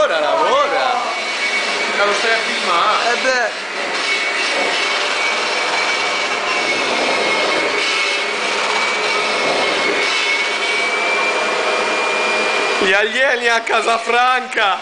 lavora, lavora. Lo stai a filmare. Beh. Gli alieni a Casafranca!